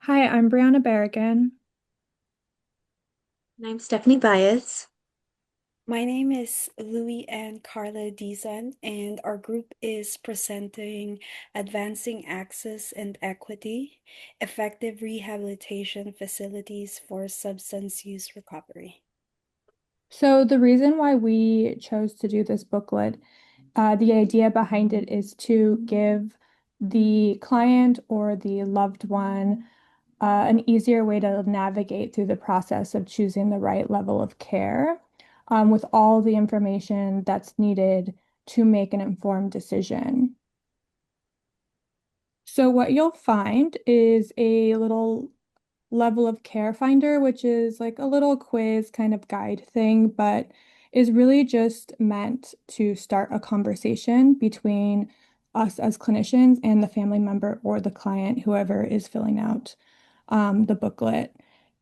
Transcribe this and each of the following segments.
Hi, I'm Brianna Berrigan. And I'm Stephanie Bias. My name is Louis and Carla Dizan, and our group is presenting Advancing Access and Equity, Effective Rehabilitation Facilities for Substance Use Recovery. So, the reason why we chose to do this booklet, the idea behind it is to give the client or the loved one an easier way to navigate through the process of choosing the right level of care, with all the information that's needed to make an informed decision. So, what you'll find is a little level of care finder, which is like a little quiz kind of guide thing, but is really just meant to start a conversation between us as clinicians and the family member or the client, whoever is filling out the booklet.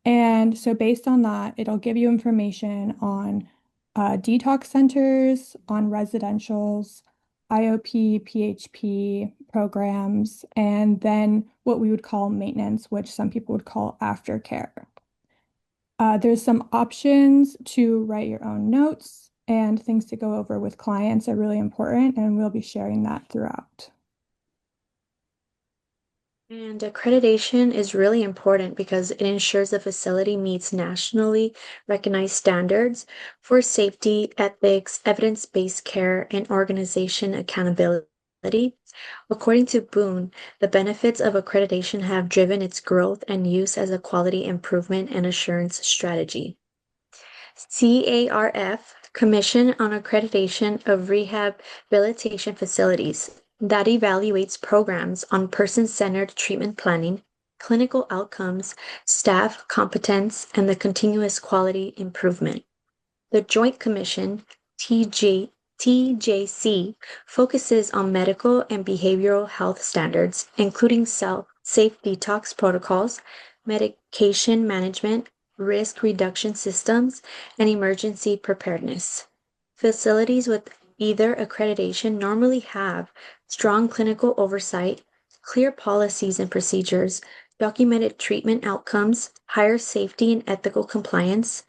And so, based on that, it'll give you information on detox centers, on residentials, IOP, PHP programs, and then what we would call maintenance, which some people would call aftercare. There's some options to write your own notes, and things to go over with clients are really important, and we'll be sharing that throughout. And accreditation is really important because it ensures the facility meets nationally recognized standards for safety, ethics, evidence-based care, and organization accountability. According to Boone, the benefits of accreditation have driven its growth and use as a quality improvement and assurance strategy. CARF, Commission on Accreditation of Rehabilitation Facilities, that evaluates programs on person-centered treatment planning, clinical outcomes, staff competence, and the continuous quality improvement. The Joint Commission, TJC, focuses on medical and behavioral health standards, including safe detox protocols, medication management, risk reduction systems, and emergency preparedness. Facilities with either accreditation normally have strong clinical oversight, clear policies and procedures, documented treatment outcomes, higher safety and ethical compliance,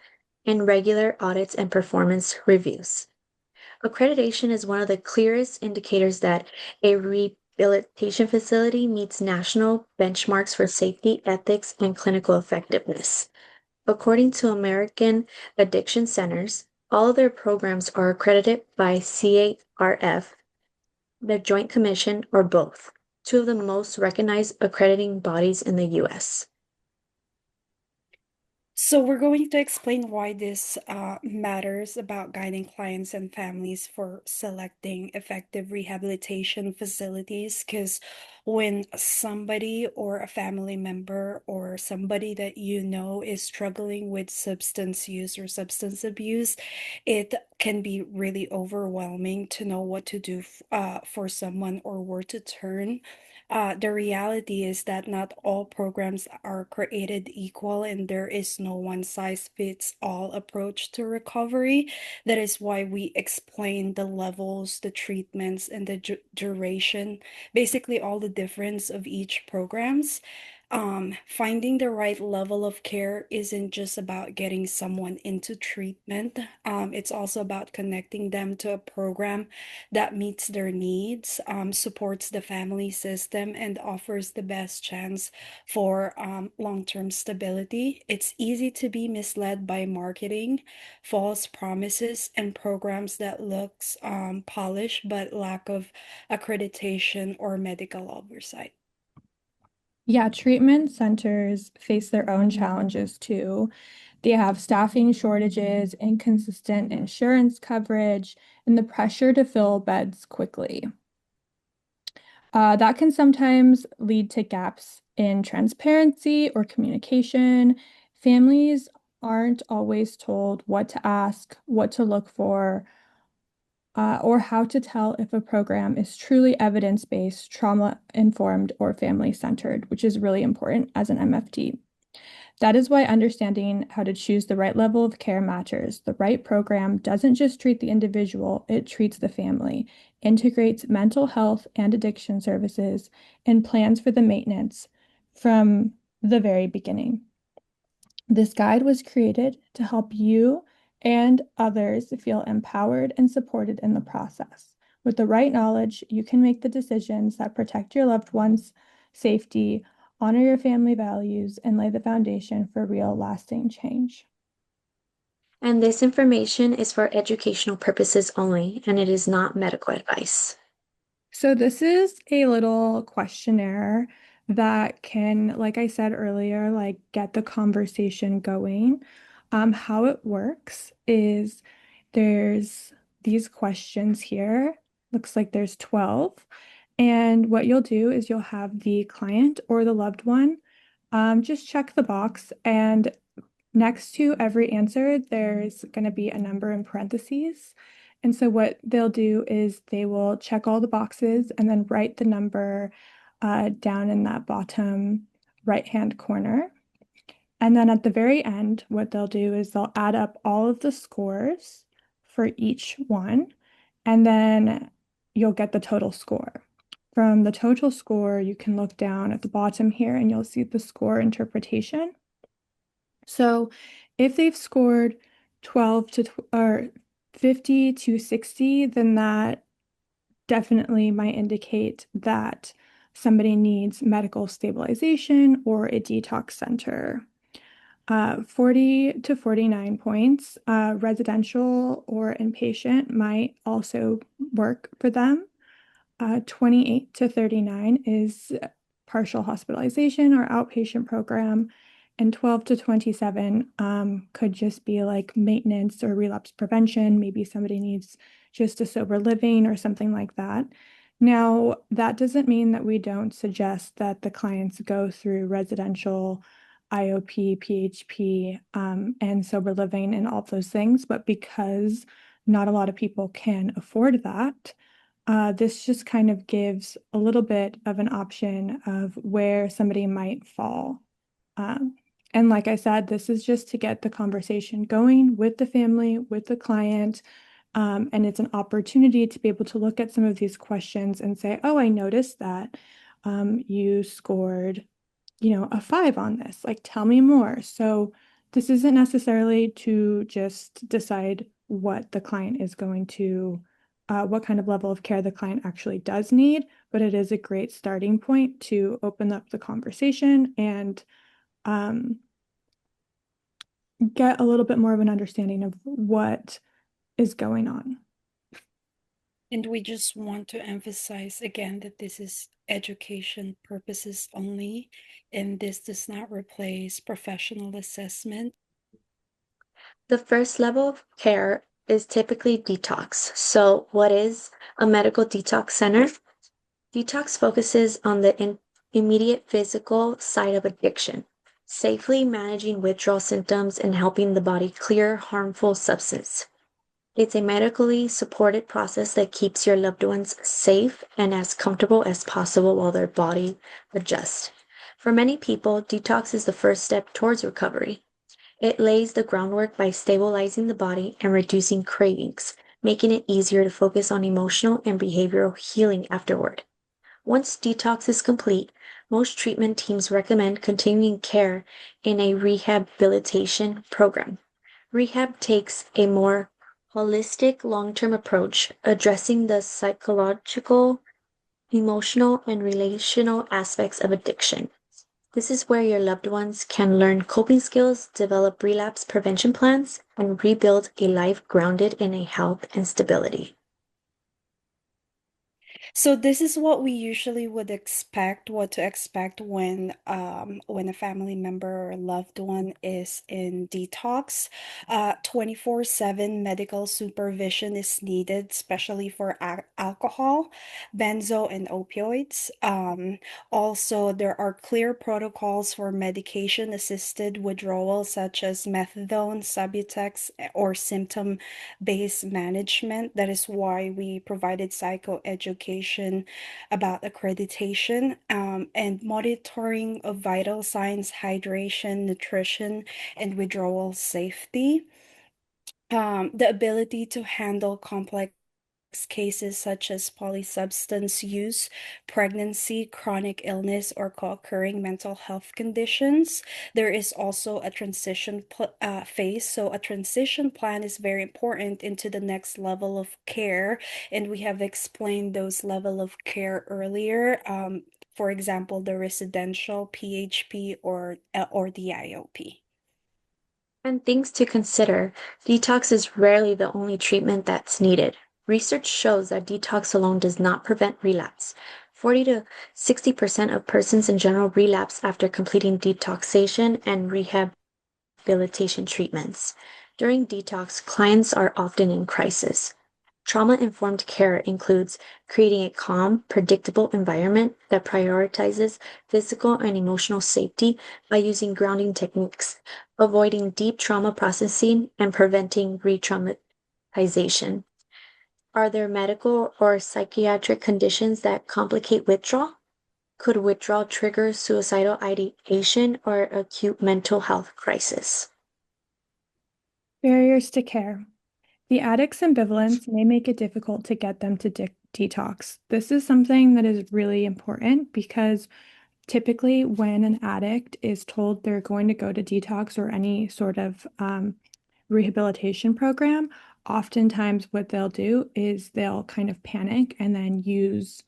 and regular audits and performance reviews. Accreditation is one of the clearest indicators that a rehabilitation facility meets national benchmarks for safety, ethics, and clinical effectiveness. According to American Addiction Centers, all of their programs are accredited by CARF, the Joint Commission, or both, two of the most recognized accrediting bodies in the US. So, we're going to explain why this matters about guiding clients and families for selecting effective rehabilitation facilities. Because when somebody or a family member or somebody that you know is struggling with substance use or substance abuse, it can be really overwhelming to know what to do for someone or where to turn. The reality is that not all programs are created equal, and there is no one size fits all approach to recovery. That is why we explain the levels, the treatments, and the duration, basically all the difference of each programs. Finding the right level of care isn't just about getting someone into treatment. It's also about connecting them to a program that meets their needs, supports the family system, and offers the best chance for long-term stability. It's easy to be misled by marketing, false promises, and programs that looks polished but lack of accreditation or medical oversight. Yeah, treatment centers face their own challenges too. They have staffing shortages, inconsistent insurance coverage, and the pressure to fill beds quickly. That can sometimes lead to gaps in transparency or communication. Families aren't always told what to ask, what to look for, or how to tell if a program is truly evidence-based, trauma-informed, or family-centered, which is really important as an MFT. That is why understanding how to choose the right level of care matters. The right program doesn't just treat the individual, it treats the family, integrates mental health and addiction services, and plans for the maintenance from the very beginning. This guide was created to help you and others feel empowered and supported in the process. With the right knowledge, you can make the decisions that protect your loved ones' safety, honor your family values, and lay the foundation for real, lasting change. And this information is for educational purposes only, and it is not medical advice. So this is a little questionnaire that can, like I said earlier, like get the conversation going. How it works is there's these questions here. Looks like there's 12. And what you'll do is you'll have the client or the loved one just check the box, and next to every answer, there's going to be a number in parentheses. And so what they'll do is they will check all the boxes and then write the number down in that bottom right-hand corner. And then at the very end, what they'll do is they'll add up all of the scores for each one, and then you'll get the total score. From the total score, you can look down at the bottom here and you'll see the score interpretation. So if they've scored 12 to or 50 to 60, then that definitely might indicate that somebody needs medical stabilization or a detox center. 40 to 49 points, residential or inpatient might also work for them. 28 to 39 is partial hospitalization or outpatient program, and 12 to 27 could just be like maintenance or relapse prevention. Maybe somebody needs just a sober living or something like that. Now, that doesn't mean that we don't suggest that the clients go through residential IOP, PHP, and sober living and all those things, but because not a lot of people can afford that, this just kind of gives a little bit of an option of where somebody might fall. Um, and like I said, this is just to get the conversation going with the family, with the client. And it's an opportunity to be able to look at some of these questions and say, oh, I noticed that you scored, a 5 on this. Like, tell me more. So this isn't necessarily to just decide what the client is going to, what kind of level of care the client actually does need, but it is a great starting point to open up the conversation and um, get a little bit more of an understanding of what is going on. And we just want to emphasize again that this is education purposes only, and this does not replace professional assessment. The first level of care is typically detox. So, what is a medical detox center? Detox focuses on the immediate physical side of addiction, safely managing withdrawal symptoms and helping the body clear harmful substance. It's a medically supported process that keeps your loved ones safe and as comfortable as possible while their body adjusts. For many people, detox is the first step towards recovery. It lays the groundwork by stabilizing the body and reducing cravings, making it easier to focus on emotional and behavioral healing afterward. Once detox is complete, most treatment teams recommend continuing care in a rehabilitation program. Rehab takes a more holistic long term approach, addressing the psychological, emotional, and relational aspects of addiction. This is where your loved ones can learn coping skills, develop relapse prevention plans, and rebuild a life grounded in a health and stability. So this is what we usually would expect, what to expect when a family member or loved one is in detox. 24/7 medical supervision is needed, especially for alcohol, benzo, and opioids. Also, there are clear protocols for medication-assisted withdrawal, such as methadone, Subutex, or symptom-based management. That is why we provided psychoeducation about accreditation and monitoring of vital signs, hydration, nutrition, and withdrawal safety. The ability to handle complex cases such as polysubstance use, pregnancy, chronic illness, or co-occurring mental health conditions. There is also a phase. So a transition plan is very important into the next level of care, and we have explained those level of care earlier. For example, the residential PHP or the IOP. And things to consider, detox is rarely the only treatment that's needed. Research shows that detox alone does not prevent relapse. 40 to 60% of persons in general relapse after completing detoxation and rehabilitation treatments. During detox, clients are often in crisis. Trauma-informed care includes creating a calm, predictable environment that prioritizes physical and emotional safety by using grounding techniques, avoiding deep trauma processing, and preventing re-traumatization. Are there medical or psychiatric conditions that complicate withdrawal? Could withdrawal trigger suicidal ideation or acute mental health crisis? Barriers to care. The addict's ambivalence may make it difficult to get them to detox. This is something that is really important because typically when an addict is told they're going to go to detox or any sort of rehabilitation program, oftentimes what they'll do is they'll kind of panic and then use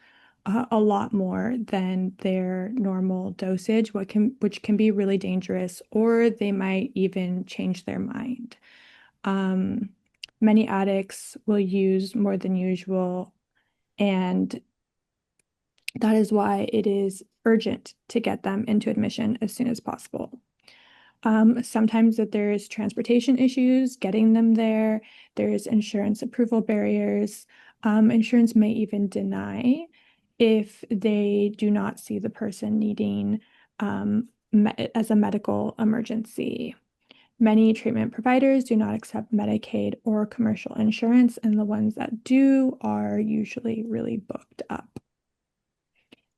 a lot more than their normal dosage, which can be really dangerous, or they might even change their mind. Um, Many addicts will use more than usual, and that is why it is urgent to get them into admission as soon as possible. Sometimes that there's transportation issues, getting them there. There's insurance approval barriers. Insurance may even deny if they do not see the person needing as a medical emergency. Many treatment providers do not accept Medicaid or commercial insurance, and the ones that do are usually really booked up.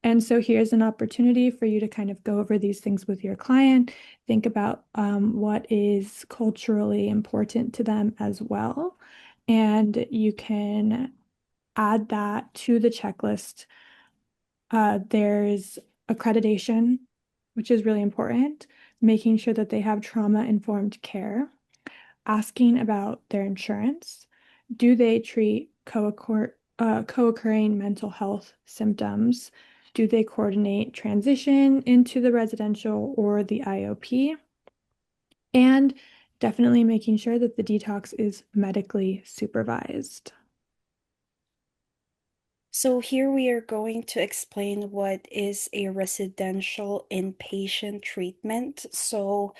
And so here's an opportunity for you to kind of go over these things with your client, think about what is culturally important to them as well. And you can add that to the checklist. There's accreditation, which is really important, making sure that they have trauma-informed care, asking about their insurance. Do they treat co-occurring mental health symptoms? Do they coordinate transition into the residential or the IOP? And definitely making sure that the detox is medically supervised. So here we are going to explain what is a residential inpatient treatment. So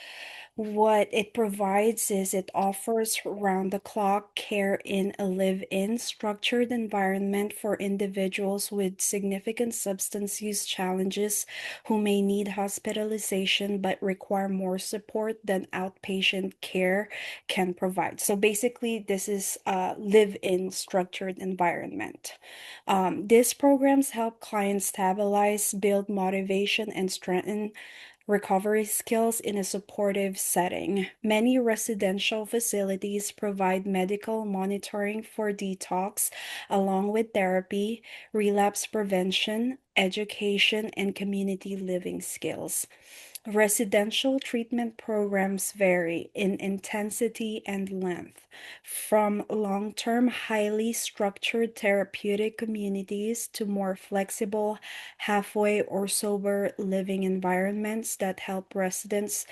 what it provides is it offers round-the-clock care in a live-in structured environment for individuals with significant substance use challenges who may need hospitalization but require more support than outpatient care can provide. So basically, this is a live-in structured environment. These programs help clients stabilize, build motivation, and strengthen recovery skills in a supportive setting. Many residential facilities provide medical monitoring for detox, along with therapy, relapse prevention, education, and community living skills. Residential treatment programs vary in intensity and length, from long-term, highly structured therapeutic communities to more flexible, halfway or sober living environments that help residents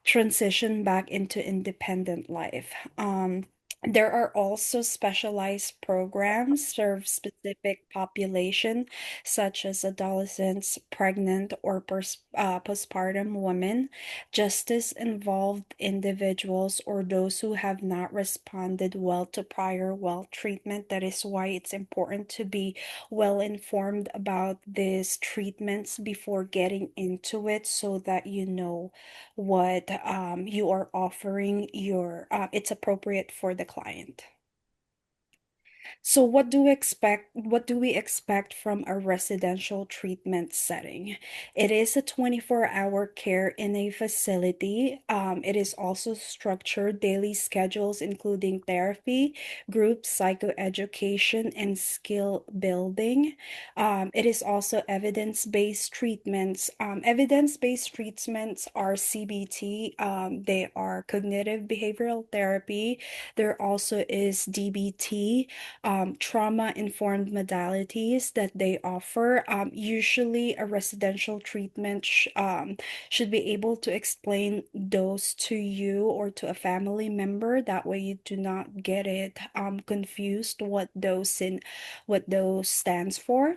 transition back into independent life. There are also specialized programs serve specific population, such as adolescents, pregnant, or postpartum women, justice involved individuals, or those who have not responded well to prior well treatment. That is why it's important to be well informed about these treatments before getting into it so that you know what you are offering it's appropriate for the client. So what do we expect from a residential treatment setting? It is a 24-hour care in a facility. It is also structured daily schedules, including therapy, group psychoeducation, and skill building. It is also evidence-based treatments. Evidence-based treatments are CBT. They are cognitive behavioral therapy. There also is DBT, trauma-informed modalities that they offer. Usually, a residential treatment should be able to explain those to you or to a family member. That way, you do not get it confused what those stands for.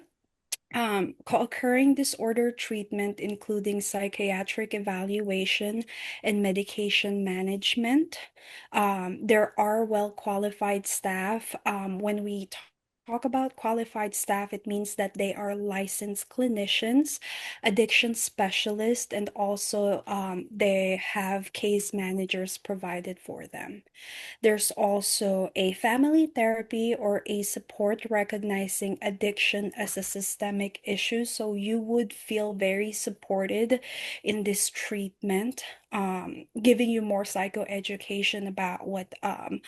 Co-occurring disorder treatment, including psychiatric evaluation and medication management. There are well-qualified staff. When we talk about qualified staff, it means that they are licensed clinicians, addiction specialists, and also they have case managers provided for them. There's also a family therapy or a support recognizing addiction as a systemic issue. So you would feel very supported in this treatment, giving you more psychoeducation about what a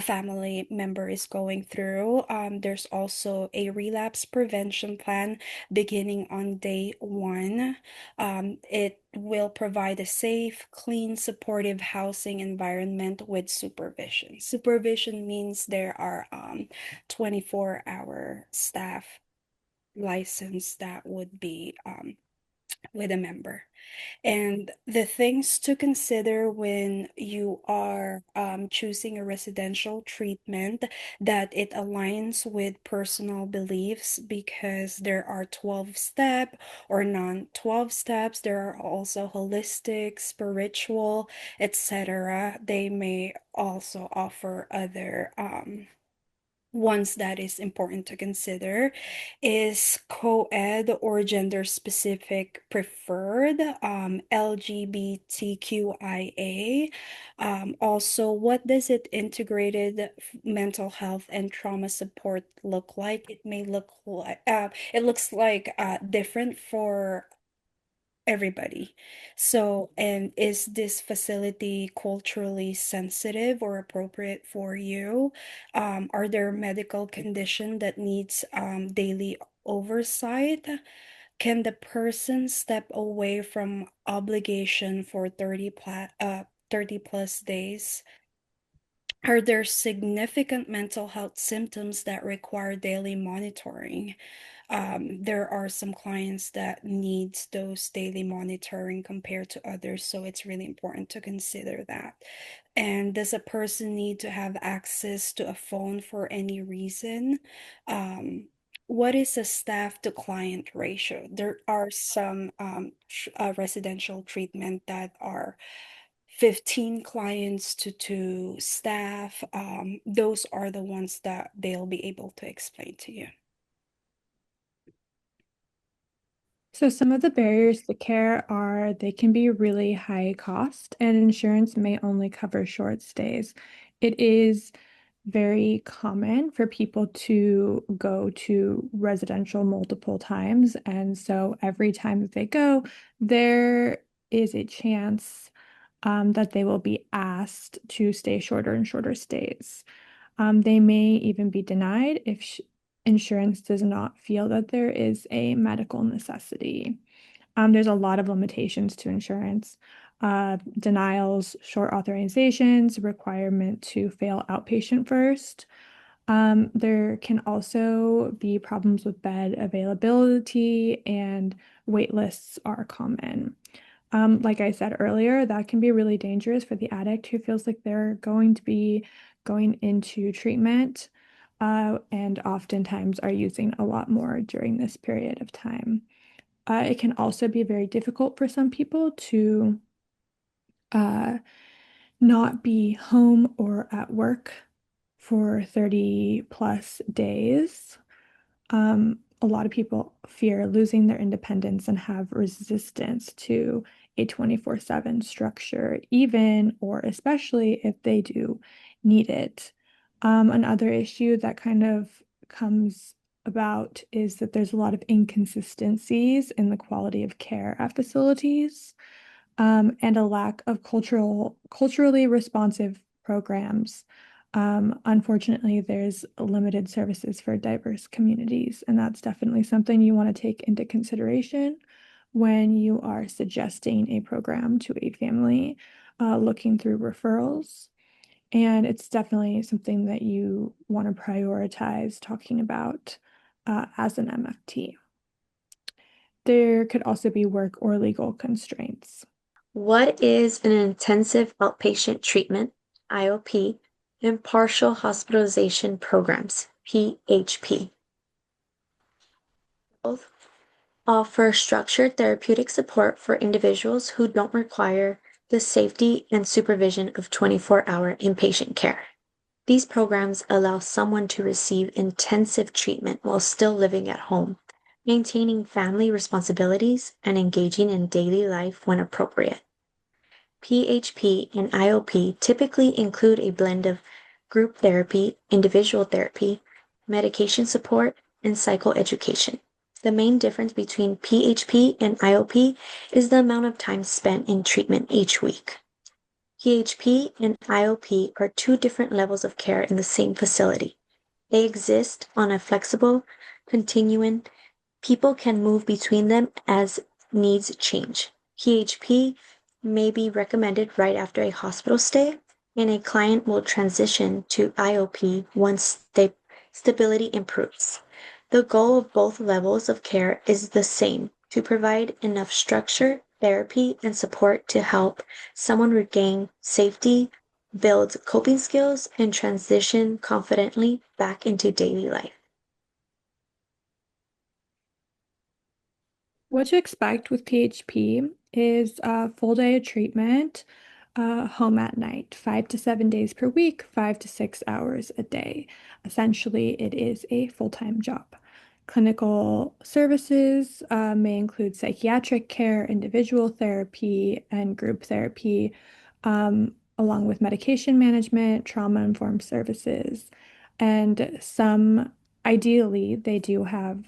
family member is going through. There's also a relapse prevention plan beginning on day one. It will provide a safe, clean, supportive housing environment with supervision. Supervision means there are 24-hour staff license that would be with a member. And the things to consider when you are choosing a residential treatment, that it aligns with personal beliefs because there are 12 step or non-12 steps. There are also holistic, spiritual, etc. They may also offer other ones that is important to consider is co-ed or gender specific preferred, LGBTQIA. Also, what does it integrated mental health and trauma support look like? It may look like it looks like different for everybody. So, and is this facility culturally sensitive or appropriate for you? Are there medical condition that needs daily oversight? Can the person step away from obligation for 30 plus days? Are there significant mental health symptoms that require daily monitoring? There are some clients that needs those daily monitoring compared to others, so it's really important to consider that. And does a person need to have access to a phone for any reason? What is a staff to client ratio? There are some residential treatment that are 15 clients to 2 staff. Those are the ones that they'll be able to explain to you. So some of the barriers to care are they can be really high cost and insurance may only cover short stays. It is very common for people to go to residential multiple times. And so every time that they go, there is a chance that they will be asked to stay shorter and shorter stays. They may even be denied if insurance does not feel that there is a medical necessity. There's a lot of limitations to insurance. Denials, short authorizations, requirement to fail outpatient first. There can also be problems with bed availability and wait lists are common. Like I said earlier, that can be really dangerous for the addict who feels like they're going to be going into treatment, and oftentimes are using a lot more during this period of time. It can also be very difficult for some people to uh, not be home or at work for 30 plus days. A lot of people fear losing their independence and have resistance to a 24/7 structure, even or especially if they do need it. Another issue that kind of comes about is that there's a lot of inconsistencies in the quality of care at facilities, and a lack of culturally responsive programs. Unfortunately, there's limited services for diverse communities, and that's definitely something you want to take into consideration when you are suggesting a program to a family, looking through referrals. And it's definitely something that you want to prioritize talking about as an MFT. There could also be work or legal constraints. What is an intensive outpatient treatment, IOP, and partial hospitalization programs, PHP? Both offer structured therapeutic support for individuals who don't require the safety and supervision of 24-hour inpatient care. These programs allow someone to receive intensive treatment while still living at home, maintaining family responsibilities and engaging in daily life when appropriate. PHP and IOP typically include a blend of group therapy, individual therapy, medication support, and psychoeducation. The main difference between PHP and IOP is the amount of time spent in treatment each week. PHP and IOP are two different levels of care in the same facility. They exist on a flexible continuum. People can move between them as needs change. PHP may be recommended right after a hospital stay, and a client will transition to IOP once stability improves. The goal of both levels of care is the same: to provide enough structure, therapy, and support to help someone regain safety, build coping skills, and transition confidently back into daily life. What to expect with PHP is a full day of treatment, home at night, 5 to 7 days per week, 5 to 6 hours a day. Essentially, it is a full-time job. Clinical services may include psychiatric care, individual therapy, and group therapy, along with medication management, trauma-informed services, and some, ideally, they do have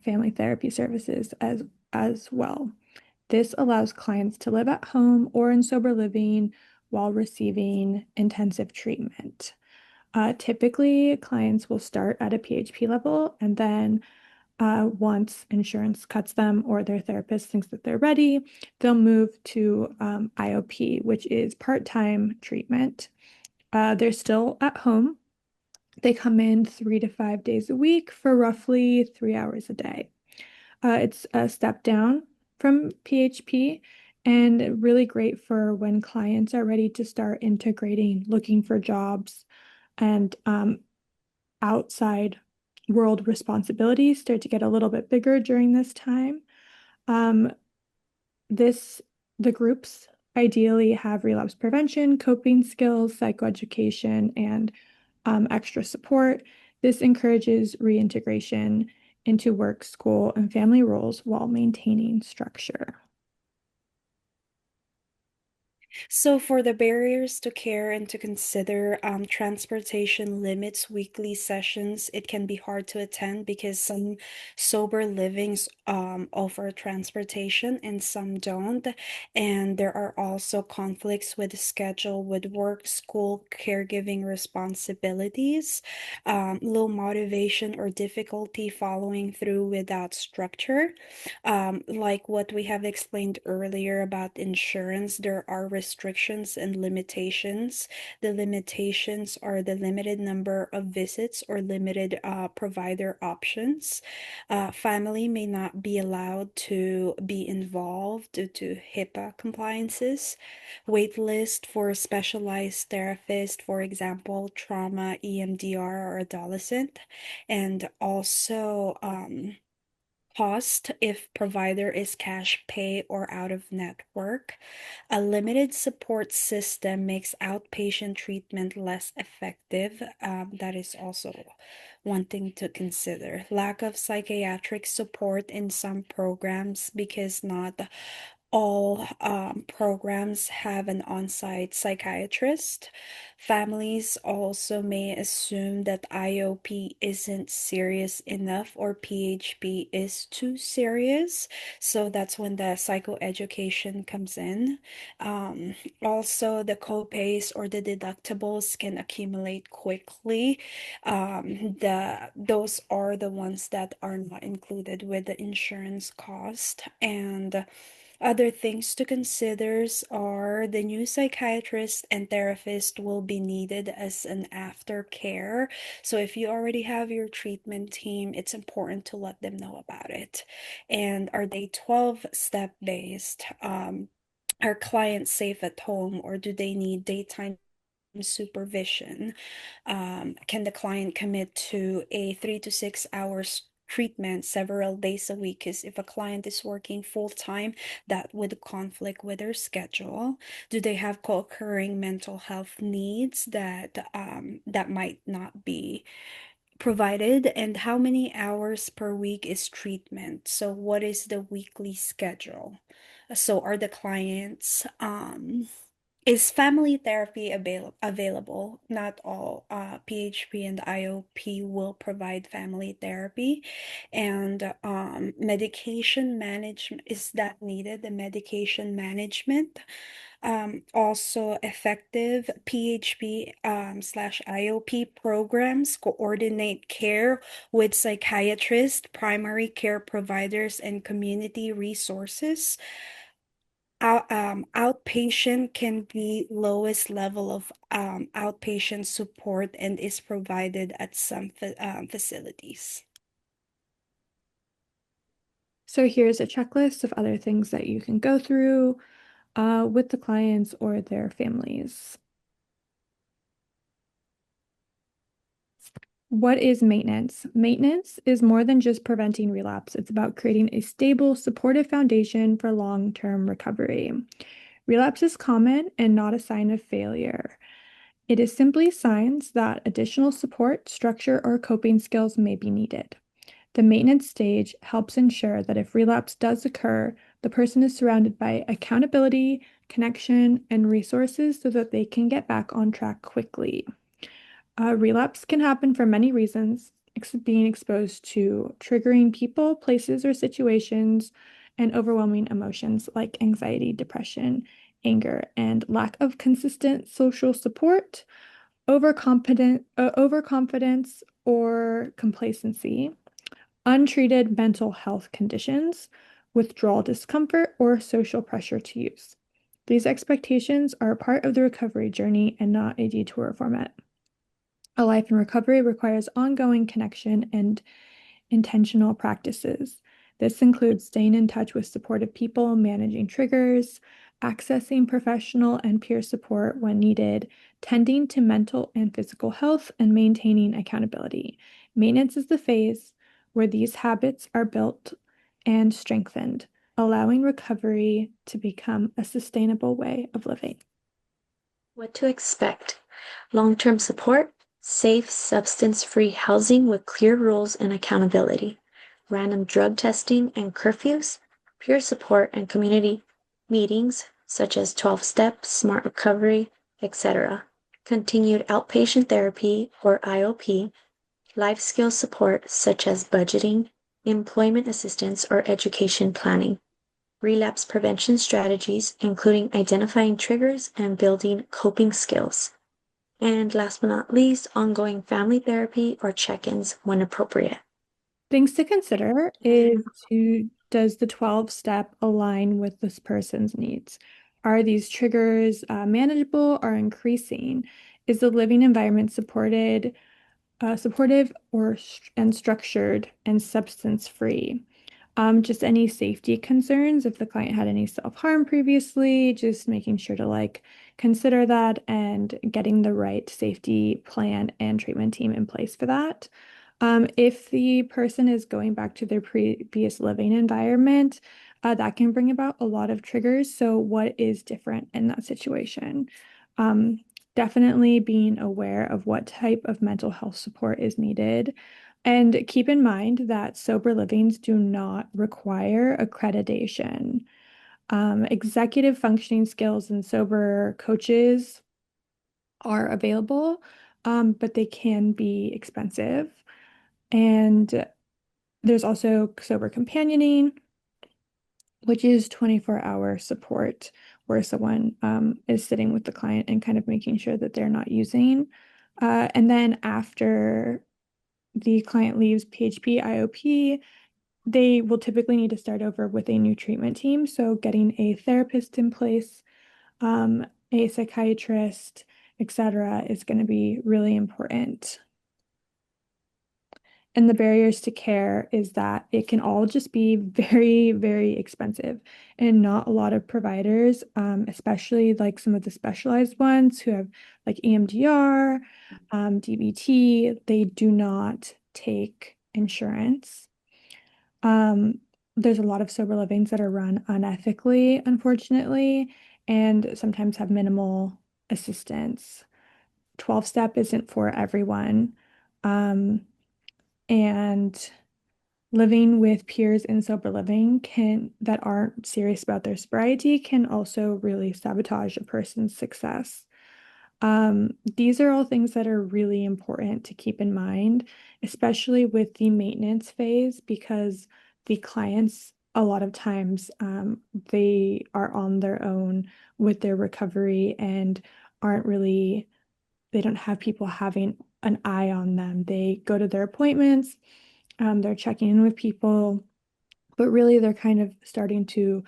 family therapy services as well. This allows clients to live at home or in sober living while receiving intensive treatment. Typically, clients will start at a PHP level, and then once insurance cuts them or their therapist thinks that they're ready, they'll move to IOP, which is part-time treatment. They're still at home. They come in 3 to 5 days a week for roughly 3 hours a day. It's a step down from PHP and really great for when clients are ready to start integrating, looking for jobs, and outside world responsibilities start to get a little bit bigger during this time. Um, this the groups ideally have relapse prevention, coping skills, psychoeducation, and extra support. This encourages reintegration into work, school, and family roles while maintaining structure. So, for the barriers to care and to consider, transportation limits weekly sessions. It can be hard to attend because some sober livings offer transportation and some don't. And there are also conflicts with the schedule with work, school, caregiving responsibilities, low motivation or difficulty following through without structure. Like what we have explained earlier about insurance, there are restrictions and limitations. The limitations are the limited number of visits or limited provider options. Family may not be allowed to be involved due to HIPAA compliances. Wait list for specialized therapists, for example, trauma, EMDR, or adolescent, and also cost if provider is cash pay or out of network. A limited support system makes outpatient treatment less effective. That is also one thing to consider. Lack of psychiatric support in some programs because not all programs have an on-site psychiatrist. Families also may assume that IOP isn't serious enough or PHP is too serious. So that's when the psychoeducation comes in. Um, Also, the co-pays or the deductibles can accumulate quickly. Those are the ones that are not included with the insurance cost. And other things to consider are the new psychiatrist and therapist will be needed as an aftercare. So if you already have your treatment team, it's important to let them know about it. And are they 12-step based? Are clients safe at home or do they need daytime supervision? Can the client commit to a 3 to 6 hours treatment several days a week? Because if a client is working full time, that would conflict with their schedule. Do they have co-occurring mental health needs that might not be provided? And how many hours per week is treatment? So what is the weekly schedule? So are the clients is family therapy available? Not all PHP and IOP will provide family therapy. And medication management, is that needed? The medication management. Also, effective PHP slash IOP programs coordinate care with psychiatrists, primary care providers, and community resources. Outpatient can be lowest level of outpatient support and is provided at some facilities. So here's a checklist of other things that you can go through with the clients or their families. What is maintenance? Maintenance is more than just preventing relapse. It's about creating a stable, supportive foundation for long-term recovery. Relapse is common and not a sign of failure. It is simply signs that additional support, structure, or coping skills may be needed. The maintenance stage helps ensure that if relapse does occur, the person is surrounded by accountability, connection, and resources so that they can get back on track quickly. Relapse can happen for many reasons, being exposed to triggering people, places, or situations, and overwhelming emotions like anxiety, depression, anger, and lack of consistent social support, overconfidence, or complacency, untreated mental health conditions, withdrawal discomfort, or social pressure to use. These expectations are a part of the recovery journey and not a detour format. A life in recovery requires ongoing connection and intentional practices. This includes staying in touch with supportive people, managing triggers, accessing professional and peer support when needed, tending to mental and physical health, and maintaining accountability. Maintenance is the phase where these habits are built and strengthened, allowing recovery to become a sustainable way of living. What to expect? Long-term support, safe, substance-free housing with clear rules and accountability, random drug testing and curfews, peer support and community meetings such as 12-step, smart recovery, etc. Continued outpatient therapy or IOP, life skills support such as budgeting, employment assistance, or education planning, relapse prevention strategies, including identifying triggers and building coping skills. And last but not least, ongoing family therapy or check-ins when appropriate. Things to consider is does the 12-step align with this person's needs? Are these triggers manageable or increasing? Is the living environment supportive and structured and substance-free? Just any safety concerns, if the client had any self-harm previously, just making sure to consider that and getting the right safety plan and treatment team in place for that. If the person is going back to their previous living environment, that can bring about a lot of triggers. So what is different in that situation? Um, Definitely being aware of what type of mental health support is needed. And keep in mind that sober livings do not require accreditation. Executive functioning skills and sober coaches are available, but they can be expensive. And there's also sober companioning, which is 24-hour support where someone is sitting with the client and kind of making sure that they're not using. And then after the client leaves PHP, IOP, they will typically need to start over with a new treatment team. So getting a therapist in place, a psychiatrist, etc., is going to be really important. And the barriers to care is that it can all just be very, very expensive. And not a lot of providers, especially like some of the specialized ones who have like EMDR, DBT, they do not take insurance. Um, there's a lot of sober livings that are run unethically, unfortunately, and sometimes have minimal assistance. 12-step isn't for everyone. Um, and living with peers in sober living can that aren't serious about their sobriety can also really sabotage a person's success. These are all things that are really important to keep in mind, especially with the maintenance phase, because the clients, a lot of times, they are on their own with their recovery and aren't really, they don't have people having an eye on them. They go to their appointments, they're checking in with people, but really they're kind of starting to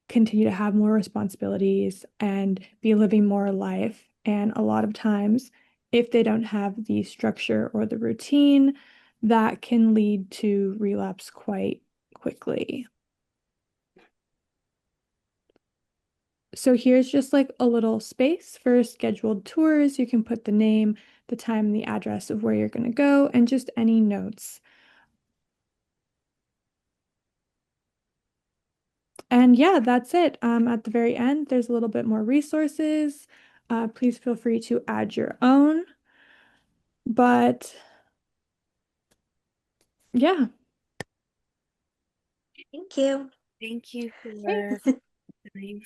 continue to have more responsibilities and be living more life. And a lot of times, if they don't have the structure or the routine, that can lead to relapse quite quickly. So here's just like a little space for scheduled tours. You can put the name, the time, the address of where you're going to go, and just any notes. And yeah, that's it. At the very end, there's a little bit more resources. Please feel free to add your own. But yeah, Thank you. Thank you for Okay. time.